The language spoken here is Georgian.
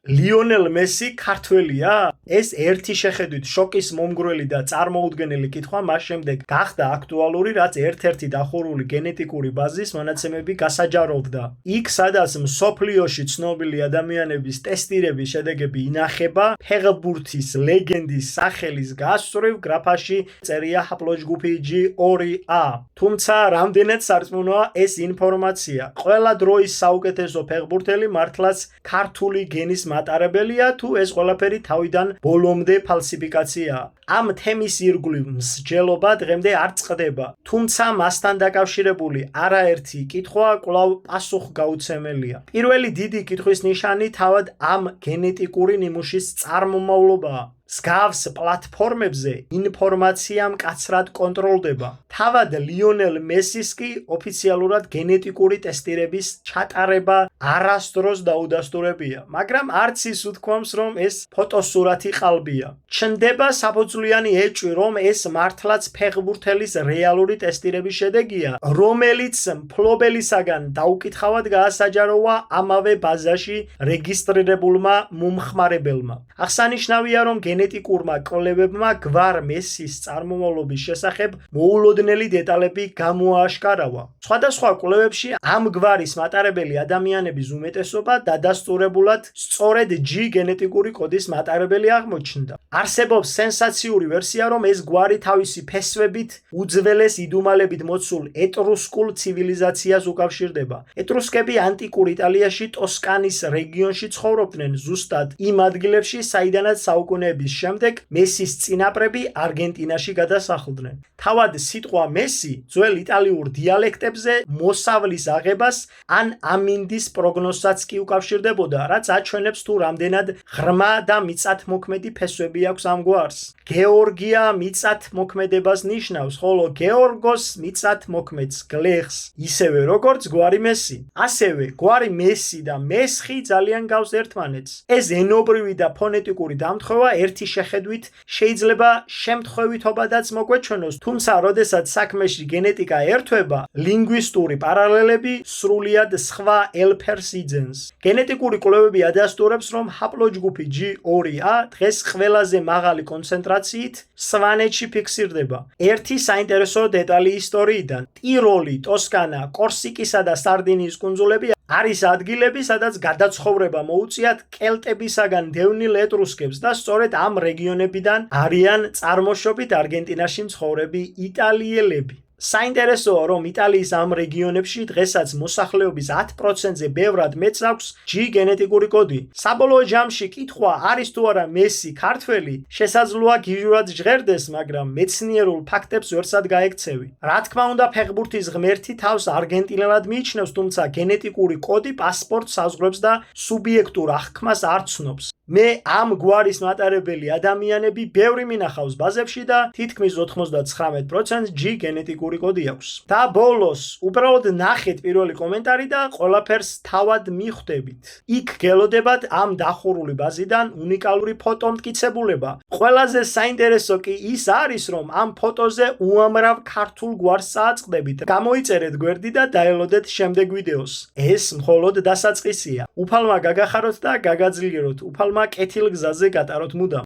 ლიონელ მესი ქართველია? ეს ერთი შეხედვით შოკის მომგვრელი და წარმოუდგენელი კითხვა მას შემდეგ გახდა აქტუალური, რაც ერთ-ერთი დახურული გენეტიკური ბაზის მონაცემები გასაჯაროვდა. იქ, სადაც მსოფლიოში ცნობილი ადამიანების ტესტირების შედეგები ინახება, ფეხბურთის ლეგენდის სახელის გასწვრივ გრაფაში წერია ჰაპლოჯგუფი G2A. თუმცა რამდენად სარწმუნოა ეს ინფორმაცია? ყველა დროის საუკეთესო ფეხბურთელი მართლაც ქართული გენის მატარებელია, თუ ეს ყველაფერი თავიდან ბოლომდე ფალსიფიკაციაა. ამ თემის ირგვლივ მსჯელობა დღემდე არ წყდება, თუმცა მასთან დაკავშირებული არაერთი კითხვა კვლავ პასუხგაუცემელია. პირველი დიდი კითხვის ნიშანი თავად ამ გენეტიკური ნიმუშის წარმომავლობაა. მსგავს პლატფორმებზე ინფორმაცია მკაცრად კონტროლდება. თავად ლიონელ მესის კი ოფიციალურად გენეტიკური ტესტირების ჩატარება არასდროს დაუდასტურებია, მაგრამ არც ის უთქვამს, რომ ეს ფოტოსურათი ყალბია. ჩნდება საფუძვლიანი ეჭვი, რომ ეს მართლაც ფეხბურთელის რეალური ტესტირების შედეგია, რომელიც მფლობელისაგან დაუკითხავად გაასაჯაროვა ამავე ბაზაში რეგისტრირებულმა მომხმარებელმა. აღსანიშნავია, რომ გენეტიკურმა კვლევებმა გვარ მესის წარმომავლობის შესახებ მოულოდნელი დეტალები გამოააშკარავა. სხვადასხვა კვლევებში ამ გვარის მატარებელი ადამიანების უმეტესობა დადასტურებულად სწორედ G გენეტიკური კოდის მატარებელი აღმოჩნდა. არსებობს სენსაციური ვერსია, რომ ეს გვარი თავისი ფესვებით უძველეს იდუმალებით მოცულ ეტრუსკულ ცივილიზაციას უკავშირდება. ეტრუსკები ანტიკურ იტალიაში ტოსკანის რეგიონში ცხოვრობდნენ, ზუსტად იმ ადგილებში, საიდანაც საუკუნეების შემდეგ მესის წინაპრები არგენტინაში გადასახლდნენ. თავად სიტყვა მესი ძველ იტალიურ დიალექტებზე მოსავლის აღებას ან ამინდის პროგნოზსაც კი უკავშირდებოდა, რაც აჩვენებს თუ რამდენად ღრმა და მიწათმოქმედი ფესვები აქვს ამ გვარს. გეორგია მიწათმოქმედებას ნიშნავს, ხოლო გეორგოს მიწათმოქმედს გლეხს, ისევე როგორც გვარი მესი. ასევე გვარი მესი და მესხი ძალიან გავს ერთმანეთს. ეს ენობრივი და ფონეტიკური დამთხოვა ერთი შეხედვით შეიძლება შემთხვევითობადაც მოგვეჩვენოს, თუმცა როდესაც საქმეში გენეტიკა ერთვება, ლინგვისტური პარალელები სრულიად სხვა ელფერს იძენს. გენეტიკური კვლევები ადასტურებს, რომ ჰაპლოჯგუფი G2A დღეს ყველაზე მაღალი კონცენტრაციით სვანეთში ფიქსირდება. ერთი საინტერესო დეტალი ისტორიიდან: ტიროლი, ტოსკანა, კორსიკისა და სარდინიის კუნძულები არის ადგილები, სადაც გადაცხოვრება მოუწიათ კელტებისაგან დევნილ ეტრუსკებს და სწორედ ამ რეგიონებიდან არიან წარმოშობით არგენტინაში მცხოვრები იტალიელები. საინტერესოა, რომ იტალიის ამ რეგიონებში დღესაც მოსახლეობის 10%-ზე ბევრად მეც აქვს G გენეტიკური კოდი. საბოლოო ჯამში კითხვა არის თუ არა მესი ქართველი, შესაძლოა გიჟურად ჟღერდეს, მაგრამ მეცნიერულ ფაქტებს ვერსად გაექცევი. რა თქმა უნდა, ფეხბურთის ღმერთი თავს არგენტინელად მიიჩნევს, თუმცა გენეტიკური კოდი პასპორტს საზღვრებს და სუბიექტურ აღქმას არ ცნობს. მე ამ გვარის მატარებელი ადამიანები ბევრი მინახავს ბაზებში და თითქმის 99% G გენეტიკური კოდი აქვს. და ბოლოს, უბრალოდ ნახეთ პირველი კომენტარი და ყველაფერს თავად მიხვდებით. იქ გელოდებათ ამ დახურული ბაზიდან უნიკალური ფოტომტკიცებულება. ყველაზე საინტერესო კი ის არის, რომ ამ ფოტოზე უამრავ ქართულ გვარს წააწყდებით. გამოიწერეთ გვერდი და დაელოდეთ შემდეგ ვიდეოს. ეს მხოლოდ დასაწყისია. უფალმა გაგახაროთ და გაგაძლიეროთ. უფალმა კეთილ გზაზე გატაროთ მუდამ.